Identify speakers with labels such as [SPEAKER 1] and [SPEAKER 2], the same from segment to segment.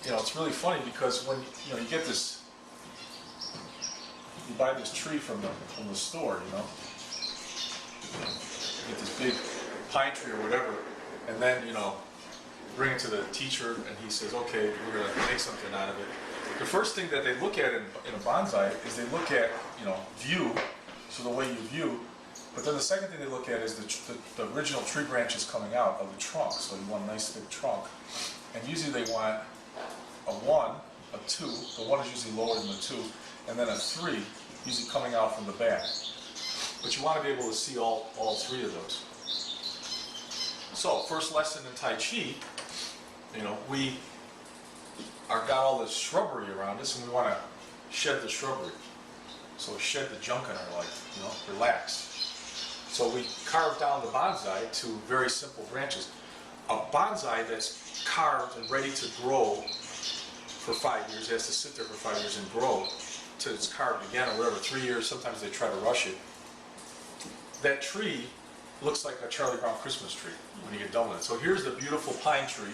[SPEAKER 1] you know, it's really funny because when you get this, you buy this tree from the store, you know, you get this big pine tree or whatever, and then bring it to the teacher, and he says, okay, we're going to make something out of it. The first thing that they look at in a bonsai is they look at view, so the way you view. But then the second thing they look at is the original tree branches coming out of the trunk. So you want a nice thick trunk. And usually they want a 1, a 2, the 1 is usually lower than the 2, and then a 3, usually coming out from the back. But you want to be able to see all 3 of those. So, first lesson in Tai Chi, we got all this shrubbery around us, and we want to shed the shrubbery. So shed the junk in our life, relax. So we carve down the bonsai to very simple branches. A bonsai that's carved and ready to grow for 5 years, it has to sit there for 5 years and grow till it's carved again or whatever, 3 years, sometimes they try to rush it. That tree looks like a Charlie Brown Christmas tree when you get done with it. So here's the beautiful pine tree,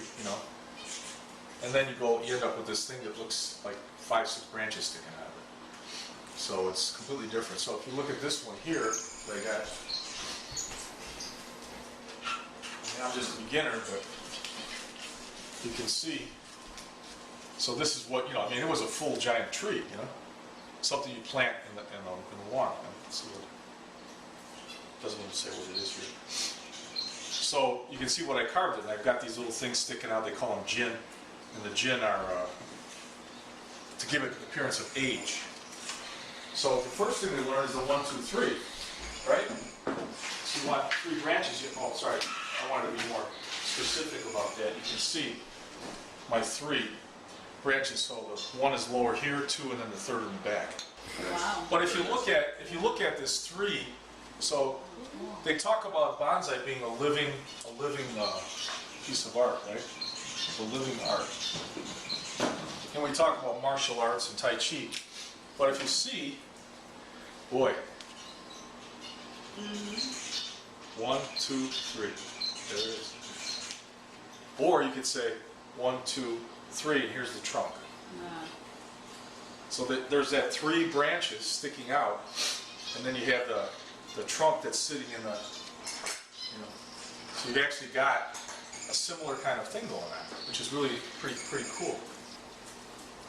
[SPEAKER 1] and then you end up with this thing that looks like 5, 6 branches sticking out of it. So it's completely different. So if you look at this one here, they got, I'm just a beginner, but you can see. So this is what, it was a full giant tree, something you plant in the lawn. Let's see what, doesn't even say what it is here. So you can see what I carved it. I've got these little things sticking out. They call them jin, and the jin are to give it the appearance of age. So the first thing we learn is the 1, 2, 3, right? So you want 3 branches. Oh, sorry. I wanted to be more specific about that. You can see my 3 branches. So the 1 is lower here, 2, and then the 3rd in the back.
[SPEAKER 2] Wow.
[SPEAKER 1] But if you look at this 3, so they talk about bonsai being a living piece of art, right? It's a living art. And we talk about martial arts and Tai Chi. But if you see, boy, 1, 2, 3. There it is. Or you could say 1, 2, 3, and here's the trunk. So there's that 3 branches sticking out, and then you have the trunk that's sitting in the, so you've actually got a similar kind of thing going on, which is really pretty cool.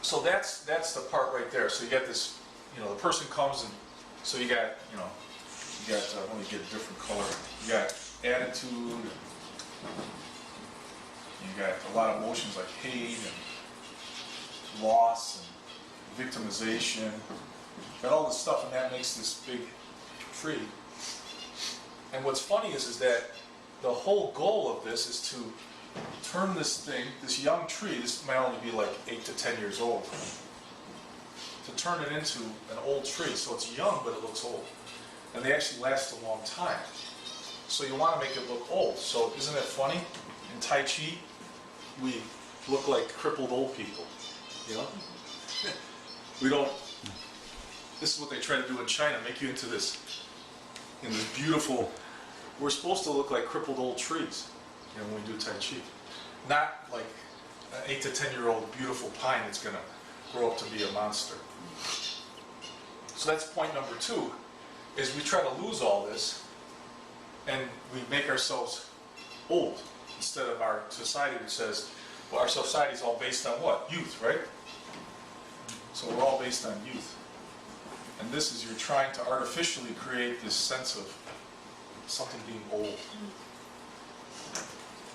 [SPEAKER 1] So that's the part right there. So you got this, the person comes, and so you got, let me get a different color. You got attitude, you got a lot of emotions like hate and loss and victimization. Got all this stuff, and that makes this big tree. And what's funny is that the whole goal of this is to turn this thing, this young tree, this might only be like 8 to 10 years old, to turn it into an old tree. So it's young, but it looks old. And they actually last a long time. So you want to make it look old. So isn't it funny? In Tai Chi, we look like crippled old people, We don't, this is what they try to do in China, make you into this beautiful, we're supposed to look like crippled old trees, when we do Tai Chi. Not like an 8 to 10-year-old beautiful pine that's going to grow up to be a monster. So that's point number 2, is we try to lose all this, and we make ourselves old, instead of our society which says, well, our society is all based on what? Youth, right? So we're all based on youth. And this is, you're trying to artificially create this sense of something being old.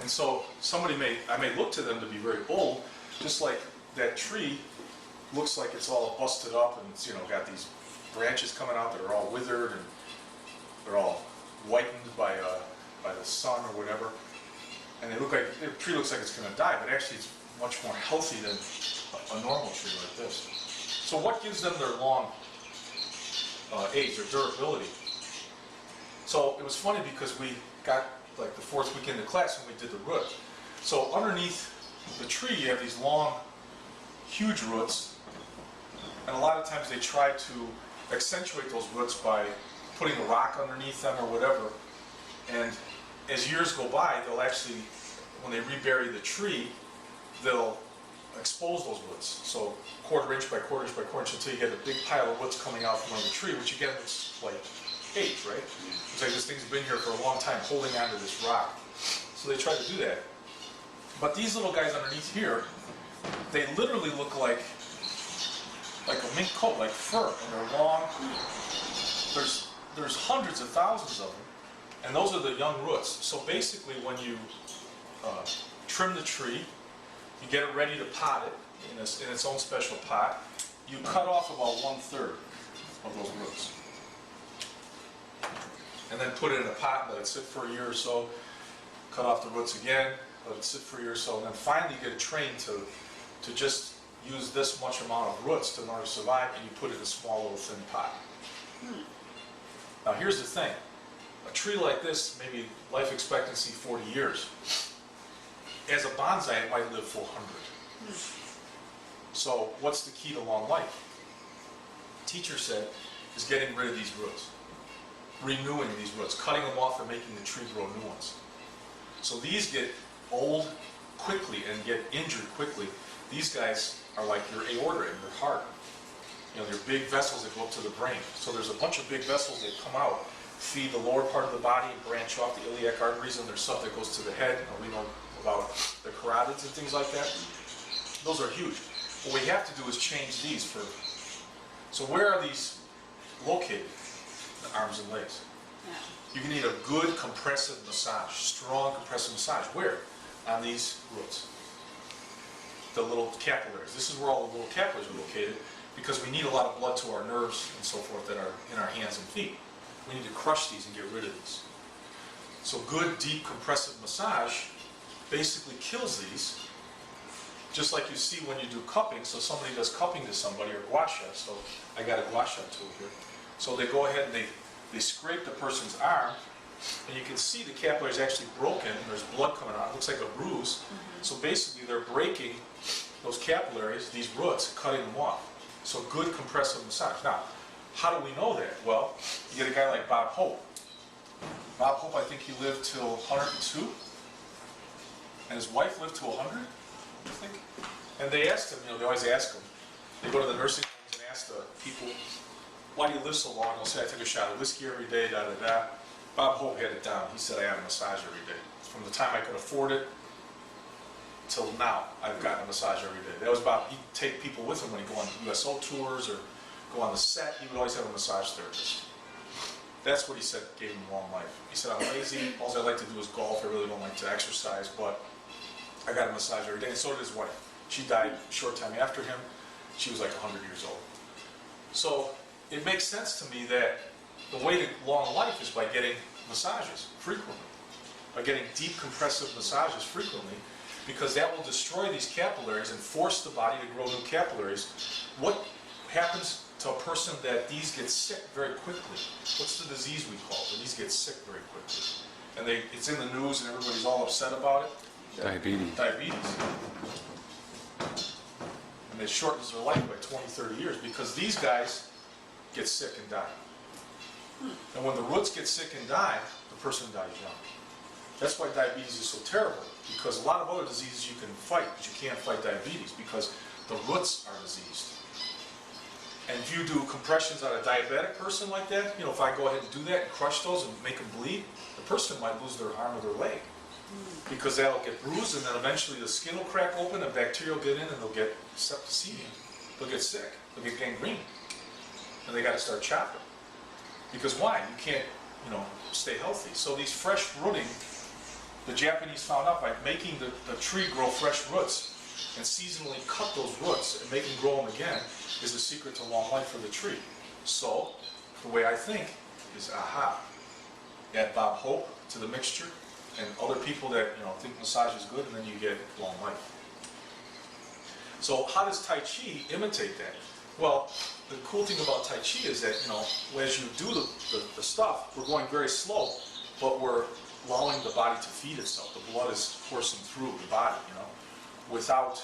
[SPEAKER 1] And so I may look to them to be very old, just like that tree looks like it's all busted up and it's, got these branches coming out that are all withered and they're all whitened by the sun or whatever. And the tree looks like it's going to die, but actually it's much more healthy than a normal tree like this. So what gives them their long age, their durability? So it was funny because we got like the 4th week into class when we did the root. So underneath the tree you have these long, huge roots, and a lot of times they try to accentuate those roots by putting a rock underneath them or whatever. And as years go by, they'll actually, when they rebury the tree, they'll expose those roots. So 1/4 inch by 1/4 inch by 1/4 inch until you get a big pile of roots coming out from under the tree, which again looks like age, right? It's like this thing's been here for a long time holding onto this rock. So they try to do that. But these little guys underneath here, they literally look like a mink coat, like fur, and they're long. There's hundreds of thousands of them, and those are the young roots. So basically when you trim the tree, you get it ready to pot it in its own special pot, you cut off about 1/3 of those roots. And then put it in a pot, let it sit for a year or so, cut off the roots again, let it sit for a year or so, and then finally you get it trained to just use this much amount of roots in order to survive, and you put it in a small little thin pot. Now here's the thing, a tree like this, maybe life expectancy 40 years. As a bonsai, it might live for 100. So what's the key to long life? Teacher said, is getting rid of these roots, renewing these roots, cutting them off and making the tree grow new ones. So these get old quickly and get injured quickly. These guys are like your aorta and your heart. You know, they're big vessels that go up to the brain. So there's a bunch of big vessels that come out, feed the lower part of the body, and branch off the iliac arteries, and there's stuff that goes to the head. We know about the carotids and things like that. Those are huge. What we have to do is change these for. So where are these located? The arms and legs.
[SPEAKER 2] Yeah.
[SPEAKER 1] You can need a good compressive massage, strong compressive massage. Where? On these roots. The little capillaries. This is where all the little capillaries are located, because we need a lot of blood to our nerves and so forth that are in our hands and feet. We need to crush these and get rid of these. So good, deep, compressive massage basically kills these, just like you see when you do cupping. So somebody does cupping to somebody, or gua sha. So I got a gua sha tool here. So they go ahead and they scrape the person's arm, and you can see the capillary is actually broken, and there's blood coming out. It looks like a bruise. So basically they're breaking those capillaries, these roots, cutting them off. So good compressive massage. Now, how do we know that? Well, you get a guy like Bob Hope. Bob Hope, I think he lived till 102, and his wife lived to 100, I think. And they asked him, they always ask him, they go to the nursing homes and ask the people, why do you live so long? They'll say, I took a shot of whiskey every day, da da da. Bob Hope had it down. He said, I have a massage every day. From the time I could afford it till now, I've gotten a massage every day. That was Bob. He'd take people with him when he'd go on USO tours or go on the set. He would always have a massage therapist. That's what he said gave him a long life. He said, I'm lazy. All I like to do is golf. I really don't like to exercise, but I got a massage every day. And so did his wife. She died a short time after him. She was like 100 years old. So it makes sense to me that the way to long life is by getting massages frequently, by getting deep compressive massages frequently, because that will destroy these capillaries and force the body to grow new capillaries. What happens to a person that these get sick very quickly? What's the disease we call it? These get sick very quickly. And it's in the news and everybody's all upset about it.
[SPEAKER 3] Diabetes.
[SPEAKER 1] Diabetes. And it shortens their life by 20, 30 years because these guys get sick and die. And when the roots get sick and die, the person dies young. That's why diabetes is so terrible, because a lot of other diseases you can fight, but you can't fight diabetes because the roots are diseased. And if you do compressions on a diabetic person like that, if I go ahead and do that and crush those and make them bleed, the person might lose their arm or their leg. Because that'll get bruised, and then eventually the skin will crack open, and bacteria will get in, and they'll get septicemia. They'll get sick. They'll get gangrene. And they got to start chopping. Because why? You can't, stay healthy. So these fresh rooting, the Japanese found out by making the tree grow fresh roots and seasonally cut those roots and make them grow them again is the secret to long life for the tree. So the way I think is, add Bob Hope to the mixture and other people that think massage is good, and then you get long life. So how does Tai Chi imitate that? Well, the cool thing about Tai Chi is that, as you do the stuff, we're going very slow, but we're allowing the body to feed itself. The blood is coursing through the body, without,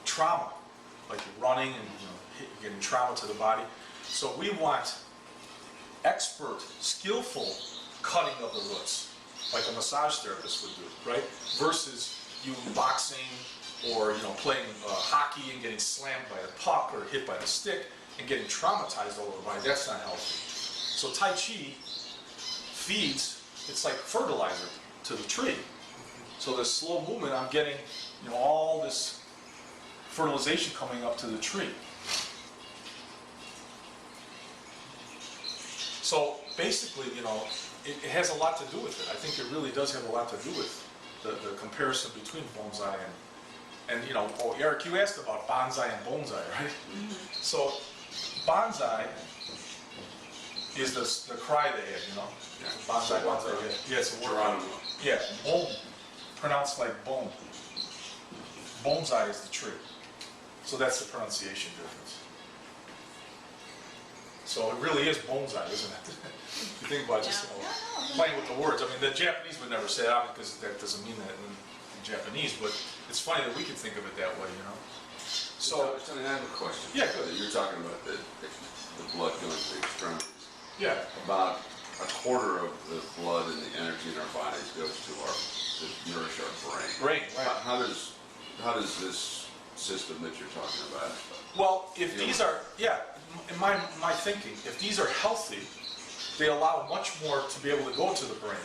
[SPEAKER 1] trauma, like you're running and you're getting trauma to the body. So we want expert, skillful cutting of the roots, like a massage therapist would do, right? Versus you boxing or playing hockey and getting slammed by a puck or hit by a stick and getting traumatized all over by it. That's not healthy. So Tai Chi feeds, it's like fertilizer to the tree. So this slow movement, I'm getting all this fertilization coming up to the tree. So basically, it has a lot to do with it. I think it really does have a lot to do with the comparison between bonsai and oh, Eric, you asked about bonsai and bonsai, right? Mm-hmm. So bonsai is the cry they had,
[SPEAKER 2] Yeah.
[SPEAKER 1] Bonsai, bonsai. Yeah, it's a word. Yeah, bone, pronounced like bone. Bonsai is the tree. So that's the pronunciation difference. So it really is bonsai, isn't it? If you think about it, just playing with the words. I mean, the Japanese would never say that because that doesn't mean that in Japanese, but it's funny that we can think of it that way, So,
[SPEAKER 2] I have a question.
[SPEAKER 1] Yeah, good.
[SPEAKER 2] You're talking about the blood going to the extremities.
[SPEAKER 1] Yeah.
[SPEAKER 2] About a quarter of the blood and the energy in our bodies goes to nourish our brain.
[SPEAKER 1] Brain, right.
[SPEAKER 2] How does this system that you're talking about?
[SPEAKER 1] Well, if these are, in my thinking, if these are healthy, they allow much more to be able to go to the brain.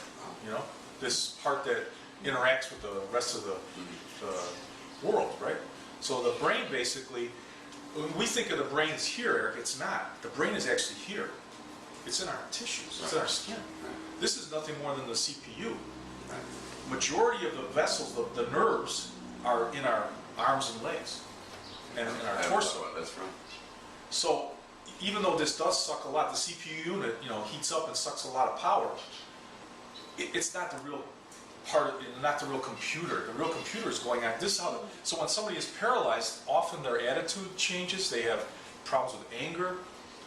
[SPEAKER 1] This part that interacts with the rest of the world, right? So the brain basically, when we think of the brain as here, Eric, it's not. The brain is actually here. It's in our tissues. It's in our skin. This is nothing more than the CPU. Majority of the vessels, the nerves, are in our arms and legs and in our torso.
[SPEAKER 2] That's right.
[SPEAKER 1] So even though this does suck a lot, the CPU unit, heats up and sucks a lot of power. It's not the real part of it, not the real computer. The real computer is going on. This is how. So when somebody is paralyzed, often their attitude changes. They have problems with anger.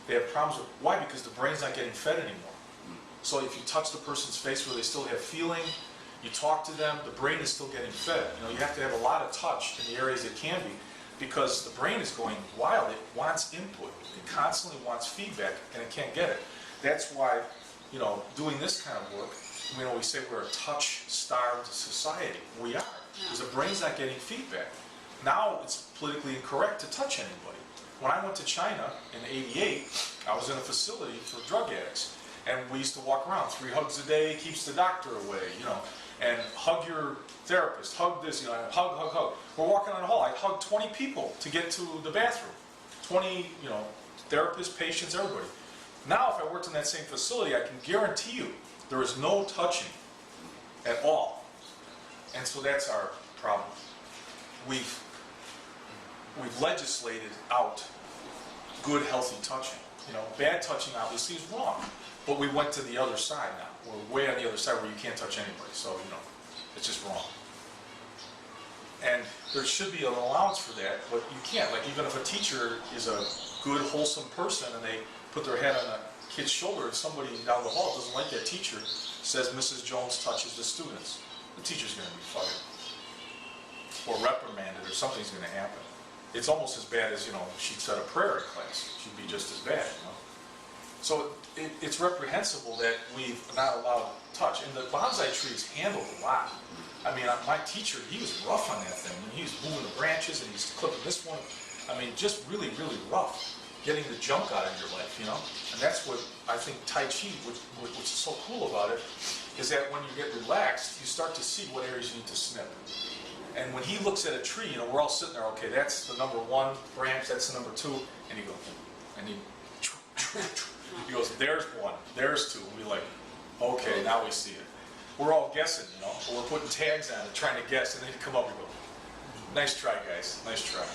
[SPEAKER 1] They have problems with why? Because the brain's not getting fed anymore. So if you touch the person's face where they still have feeling, you talk to them, the brain is still getting fed. You have to have a lot of touch in the areas it can be, because the brain is going wild. It wants input. It constantly wants feedback, and it can't get it. That's why, doing this kind of work, we say we're a touch-starved society. We are, because the brain's not getting feedback. Now it's politically incorrect to touch anybody. When I went to China in '88, I was in a facility for drug addicts, and we used to walk around. 3 hugs a day keeps the doctor away, and hug your therapist, hug this, hug, hug, hug. We're walking on the hall. I hugged 20 people to get to the bathroom. 20, therapists, patients, everybody. Now, if I worked in that same facility, I can guarantee you there is no touching at all. And so that's our problem. We've legislated out good, healthy touching. Bad touching obviously is wrong, but we went to the other side now. We're way on the other side where you can't touch anybody, so it's just wrong. And there should be an allowance for that, but you can't. Like, even if a teacher is a good, wholesome person and they put their head on a kid's shoulder and somebody down the hall doesn't like that teacher, says Mrs. Jones touches the students, the teacher's going to be fired or reprimanded, or something's going to happen. It's almost as bad as, she'd said a prayer in class. She'd be just as bad, So it's reprehensible that we've not allowed touch. And the bonsai tree's handled a lot. I mean, my teacher, he was rough on that thing. He was moving the branches and he's clipping this one. I mean, just really, really rough. Getting the junk out of your life, And that's what I think Tai Chi, which is so cool about it, is that when you get relaxed, you start to see what areas you need to snip. And when he looks at a tree, we're all sitting there, okay, that's the number 1 branch, that's the number 2, and he goes, and he goes, there's 1, there's 2, and we're like, okay, now we see it. We're all guessing, but we're putting tags on it, trying to guess, and then he'd come up and go, nice try, guys, nice try.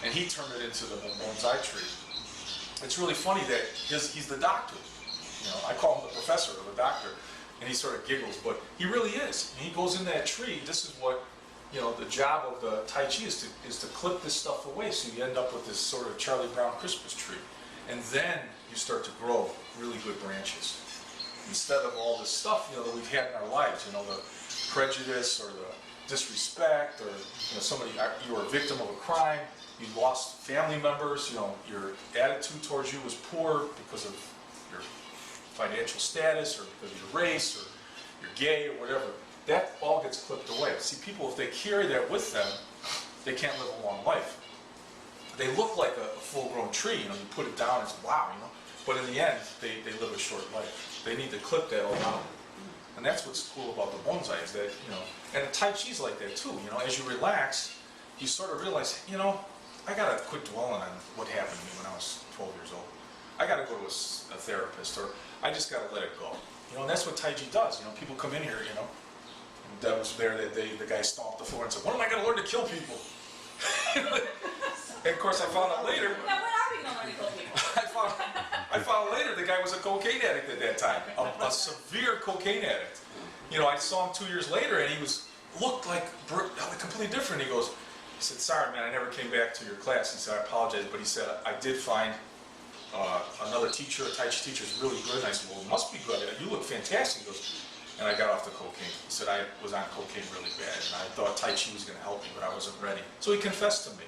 [SPEAKER 1] And he turned it into the bonsai tree. It's really funny that he's the doctor. I call him the professor or the doctor, and he sort of giggles, but he really is. And he goes in that tree. This is what, the job of the Tai Chi is to clip this stuff away, so you end up with this sort of Charlie Brown Christmas tree. And then you start to grow really good branches. Instead of all this stuff, that we've had in our lives, the prejudice or the disrespect, or, somebody, you were a victim of a crime, you lost family members, your attitude towards you was poor because of your financial status or because of your race or you're gay or whatever. that all gets clipped away. See, people, if they carry that with them, they can't live a long life. They look like a full-grown tree, you put it down, it's wow, but in the end, they live a short life. They need to clip that all out. And that's what's cool about the bonsai is that, and Tai Chi's like that too, as you relax, you sort of realize, I gotta quit dwelling on what happened to me when I was 12 years old. I gotta go to a therapist, or I just gotta let it go. And that's what Tai Chi does. People come in here, and Deb was there that day, the guy stomped the floor and said, when am I gonna learn to kill people? And of course I found out later.
[SPEAKER 3] Now when are we gonna learn to kill people?
[SPEAKER 1] I found out later the guy was a cocaine addict at that time, a severe cocaine addict. I saw him 2 years later and he looked like completely different. He said, sorry man, I never came back to your class. He said, I apologize, but he said, I did find another teacher, a Tai Chi teacher, is really good. And I said, well, it must be good. You look fantastic. He goes, and I got off the cocaine. He said, I was on cocaine really bad, and I thought Tai Chi was going to help me, but I wasn't ready. So he confessed to me.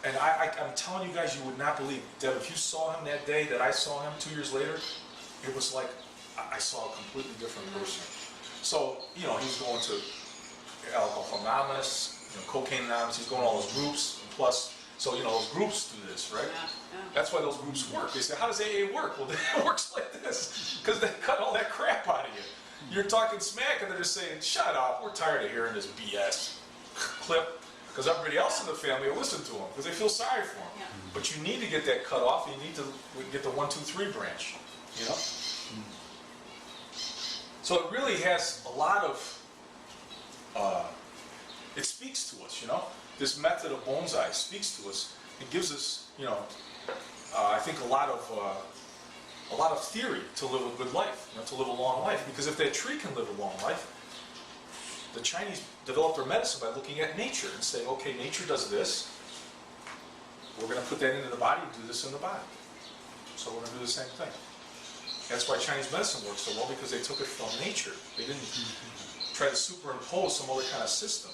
[SPEAKER 1] And I'm telling you guys, you would not believe, Deb, if you saw him that day that I saw him 2 years later, it was like I saw a completely different person. So, he was going to Alcohol Anonymous, Cocaine Anonymous, he's going to all those groups, and plus, so, those groups do this, right?
[SPEAKER 3] Yeah.
[SPEAKER 1] That's why those groups work. They say, how does AA work? Well, it works like this, because they cut all that crap out of you. You're talking smack, and they're just saying, shut up, we're tired of hearing this BS. Clip. Because everybody else in the family will listen to them, because they feel sorry for them.
[SPEAKER 3] Yeah.
[SPEAKER 1] But you need to get that cut off, and you need to get the 1, 2, 3 branch, So it really has a lot of, it speaks to us, This method of bonsai speaks to us. It gives us, I think a lot of theory to live a good life, to live a long life. Because if that tree can live a long life, the Chinese developed their medicine by looking at nature and saying, okay, nature does this. We're going to put that into the body and do this in the body. So we're going to do the same thing. That's why Chinese medicine works so well, because they took it from nature. They didn't try to superimpose some other kind of system,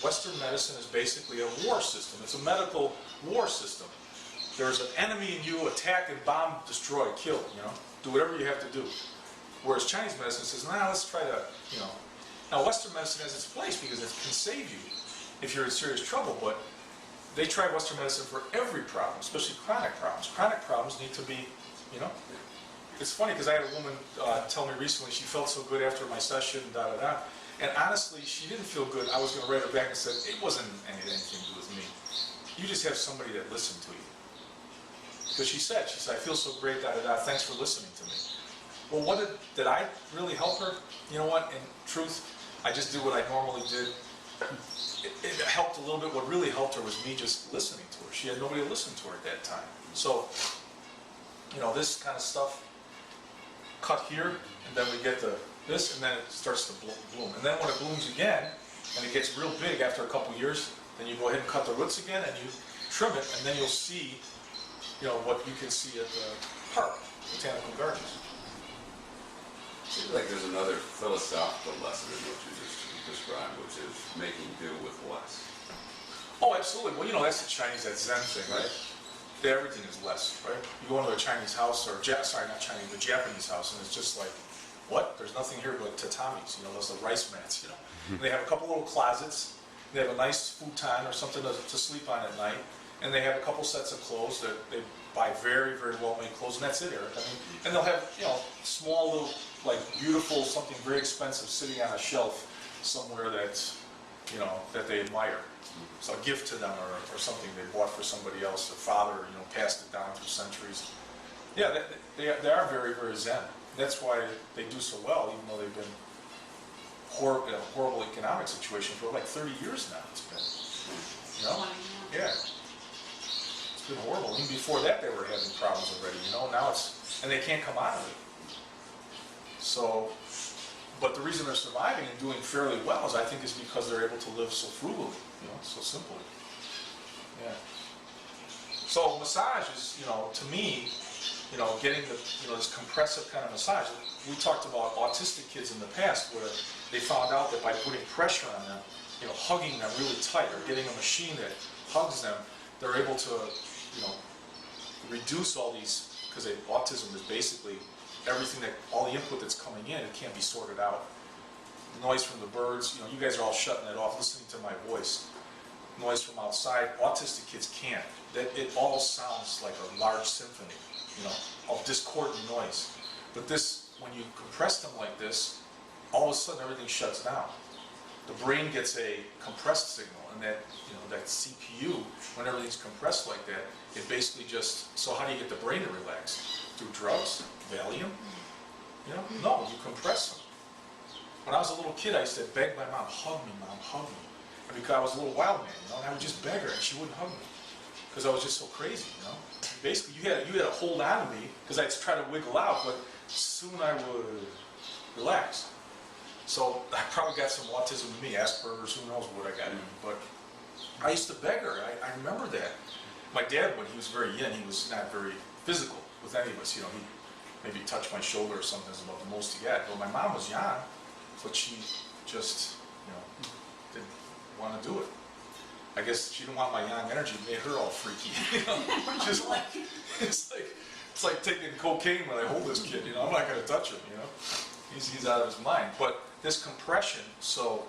[SPEAKER 1] Western medicine is basically a war system. It's a medical war system. There's an enemy in you, attack and bomb, destroy, kill, Do whatever you have to do. Whereas Chinese medicine says, let's try to, Now Western medicine has its place because it can save you if you're in serious trouble, but they try Western medicine for every problem, especially chronic problems. Chronic problems need to be, It's funny because I had a woman tell me recently she felt so good after my session, and honestly, she didn't feel good. I was going to write her back and said, it wasn't anything to do with me. You just have somebody that listened to you. Because she said, I feel so great, thanks for listening to me. Well, did I really help her? You know what, in truth, I just did what I normally did. It helped a little bit. What really helped her was me just listening to her. She had nobody to listen to her at that time. So, this kind of stuff, cut here, and then we get this, and then it starts to bloom. And then when it blooms again, and it gets real big after a couple years, then you go ahead and cut the roots again, and you trim it, and then you'll see, what you can see at the park, botanical gardens.
[SPEAKER 2] Seems like there's another philosophical lesson in what you just described, which is making do with less.
[SPEAKER 1] Oh, absolutely. Well, that's the Chinese, that Zen thing, right? Everything is less, right? You go into a Chinese house, or not Chinese, the Japanese house, and it's just like, what? There's nothing here but tatamis, those are the rice mats, And they have a couple little closets, they have a nice futon or something to sleep on at night, and they have a couple sets of clothes that they buy very, very well-made clothes, and that's it, Eric. And they'll have, small little, beautiful, something very expensive sitting on a shelf somewhere that's, that they admire. So a gift to them, or something they bought for somebody else. Their father, passed it down through centuries. Yeah, they are very, very Zen. That's why they do so well, even though they've been in a horrible economic situation for 30 years now. It's been, Yeah. It's been horrible. Even before that, they were having problems already. Now and they can't come out of it. So, but the reason they're surviving and doing fairly well is, I think, is because they're able to live so frugally, so simply. Yeah. So massage is, to me, getting this compressive kind of massage. We talked about autistic kids in the past where they found out that by putting pressure on them, hugging them really tight, or getting a machine that hugs them, they're able to, reduce all these, because autism is basically everything all the input that's coming in, it can't be sorted out. noise from the birds. You know, you guys are all shutting that off, listening to my voice. Noise from outside. Autistic kids can't. That it all sounds like a large symphony, you know, of discordant noise. But this, when you compress them like this, all of a sudden everything shuts down. The brain gets a compressed signal, and that, you know, that CPU, when everything's compressed like that, it basically just. So how do you get the brain to relax? Through drugs, Valium. You know, no, you compress them. When I was a little kid, I used to beg my mom, "Hug me, mom, hug me." And because I was a little wild man, you know, and I would just beg her, and she wouldn't hug me because I was just so crazy, you know. Basically, you had to hold on to me because I'd try to wiggle out, but soon I would relax. So I probably got some autism in me, Asperger's, who knows what I got in me. But I used to beg her. I remember that. My dad, when he was very young, he was not very physical with any of us. You know, he maybe touched my shoulder or something is about the most he got. But my mom was young, but she just, you know, didn't want to do it. I guess she didn't want my young energy. It made her all freaky. You know, just like it's like taking cocaine when I hold this kid. You know, I'm not going to touch him. You know, he's out of his mind. But this compression, so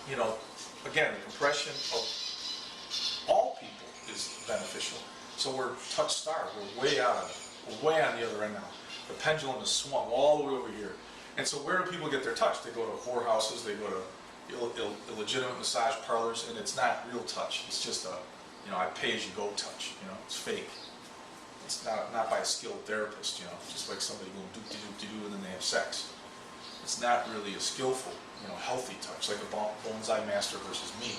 [SPEAKER 1] you know, again, the compression of all people is beneficial. So we're touch starved. We're way out of it. We're way on the other end now. The pendulum is swung all the way over here. And so where do people get their touch? They go to whorehouses. They go to illegitimate massage parlors, and it's not real touch. It's just a, you know, I pay-as-you-go touch. You know, it's fake. It's not by a skilled therapist. You know, just like somebody going doop-de-doop-de-doo and then they have sex. It's not really a skillful, you know, healthy touch, like a bonsai master versus me.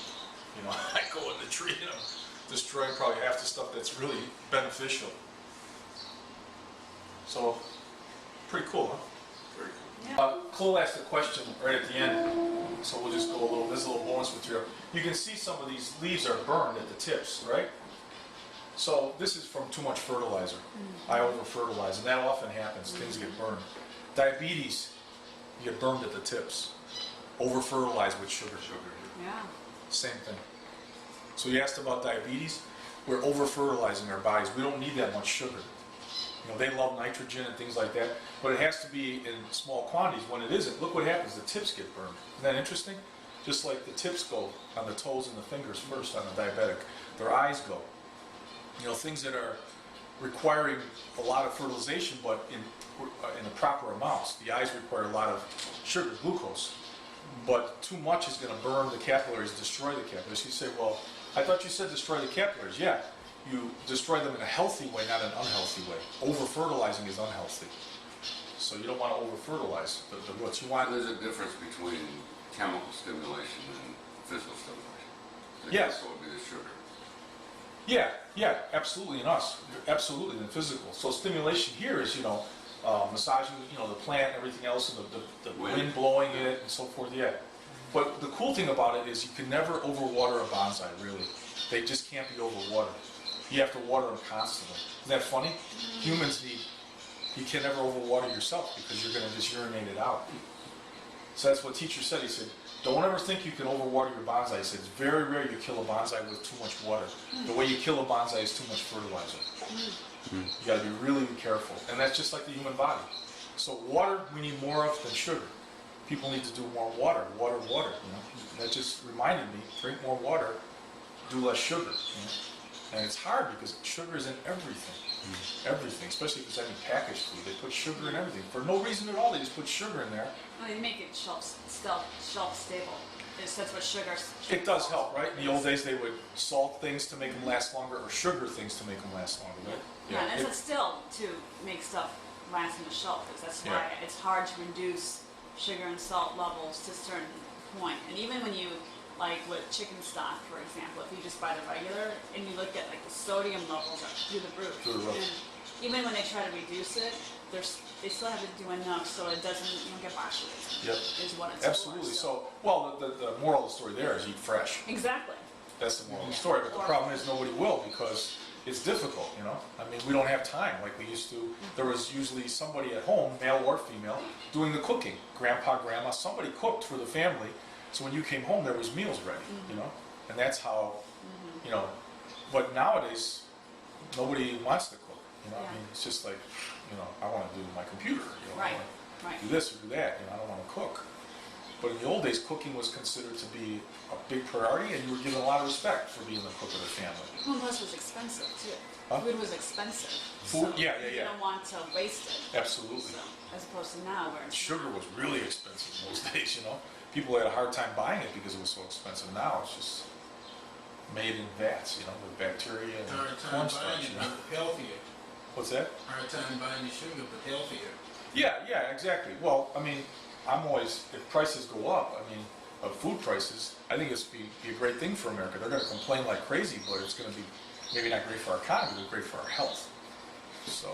[SPEAKER 1] You know, I go in the tree and I'm destroying probably half the stuff that's really beneficial. So, pretty cool, huh?
[SPEAKER 2] Very cool.
[SPEAKER 3] Yeah.
[SPEAKER 1] Cole asked a question right at the end, so we'll just go a little, this is a little bonus material. You can see some of these leaves are burned at the tips, right? So this is from too much fertilizer. I over-fertilize, and that often happens, things get burned. Diabetes, you get burned at the tips. Over-fertilize with sugar.
[SPEAKER 3] Yeah.
[SPEAKER 1] Same thing. So you asked about diabetes, we're over-fertilizing our bodies. We don't need that much sugar. You know, they love nitrogen and things like that, but it has to be in small quantities. When it isn't, look what happens, the tips get burned. Isn't that interesting? Just like the tips go on the toes and the fingers first on the diabetic, their eyes go. You know, things that are requiring a lot of fertilization, but in the proper amounts. The eyes require a lot of sugar, glucose, but too much is going to burn the capillaries, destroy the capillaries. You say, well, I thought you said destroy the capillaries. Yeah. You destroy them in a healthy way, not an unhealthy way. Over-fertilizing is unhealthy. So you don't want to over-fertilize the roots. You want...
[SPEAKER 2] There's a difference between chemical stimulation and physical stimulation. The
[SPEAKER 1] Yes.
[SPEAKER 2] chemical would be the sugar.
[SPEAKER 1] Yeah, absolutely in us. Absolutely in physical. So stimulation here is, you know, massaging, you know, the plant, everything else, and the wind blowing it and so forth, yeah. But the cool thing about it is you can never overwater a bonsai, really. They just can't be overwatered. You have to water them constantly. Isn't that funny? Humans need, you can never overwater yourself because you're going to just urinate it out. So that's what teacher said. He said, don't ever think you can overwater your bonsai. He said, it's very rare you kill a bonsai with too much water. The way you kill a bonsai is too much fertilizer. You got to be really careful. And that's just like the human body. So water we need more of than sugar. People need to do more water, water. You know? And that just reminded me, drink more water, do less sugar. You know? And it's hard because sugar is in everything. Everything, especially if it's any packaged food. They put sugar in everything. For no reason at all, they just put sugar in there.
[SPEAKER 3] Well, they make it shelf stable. That's what sugar.
[SPEAKER 1] It does help, right? In the old days, they would salt things to make them last longer, or sugar things to make them last longer, right?
[SPEAKER 3] Yeah, and it's still to make stuff last on the shelf, because that's why it's hard to reduce sugar and salt levels to a certain point. And even when you, like with chicken stock, for example, if you just buy the regular and you look at like the sodium levels are through the roof. And even when they try to reduce it, they still have to do enough so it doesn't, you don't get botulism.
[SPEAKER 1] Yep.
[SPEAKER 3] Is what it's
[SPEAKER 1] Absolutely.
[SPEAKER 3] for.
[SPEAKER 1] So, well, the moral of the story there is eat fresh.
[SPEAKER 3] Exactly.
[SPEAKER 1] That's the moral of the story. But the problem is nobody will because it's difficult, you know? I mean, we don't have time like we used to. There was usually somebody at home, male or female, doing the cooking. Grandpa, grandma, somebody cooked for the family. So when you came home, there was meals ready, you know? And that's how, you know, but nowadays, nobody wants to cook, you know? I mean, it's just like, you know, I want to do my computer, you know? I want to do this or do that, you know? I don't want to cook. But in the old days, cooking was considered to be a big priority, and you were given a lot of respect for being the cook of the family.
[SPEAKER 3] Well, plus it was expensive too.
[SPEAKER 1] Huh?
[SPEAKER 3] Food was expensive.
[SPEAKER 1] Food?
[SPEAKER 3] So
[SPEAKER 1] Yeah, yeah,
[SPEAKER 3] You
[SPEAKER 1] yeah.
[SPEAKER 3] didn't want to waste it.
[SPEAKER 1] Absolutely.
[SPEAKER 3] So, as opposed to now where it's
[SPEAKER 1] Sugar was really expensive in those days, you know? People had a hard time buying it because it was so expensive. Now it's just made in vats, you know, with bacteria and
[SPEAKER 4] Hard time buying
[SPEAKER 1] cornstarch,
[SPEAKER 4] it,
[SPEAKER 1] you know?
[SPEAKER 4] but healthier.
[SPEAKER 1] What's that?
[SPEAKER 4] Hard time buying the sugar, but healthier.
[SPEAKER 1] Yeah, yeah, exactly. Well, I mean, I'm always, if prices go up, I mean, of food prices, I think it's be a great thing for America. They're gonna complain like crazy, but it's gonna be maybe not great for our economy, but great for our health. So,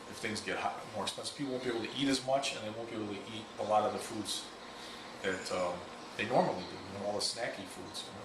[SPEAKER 1] if things get more expensive, people won't be able to eat as much, and they won't be able to eat a lot of the foods that they normally do, you know, all the snacky foods. You know?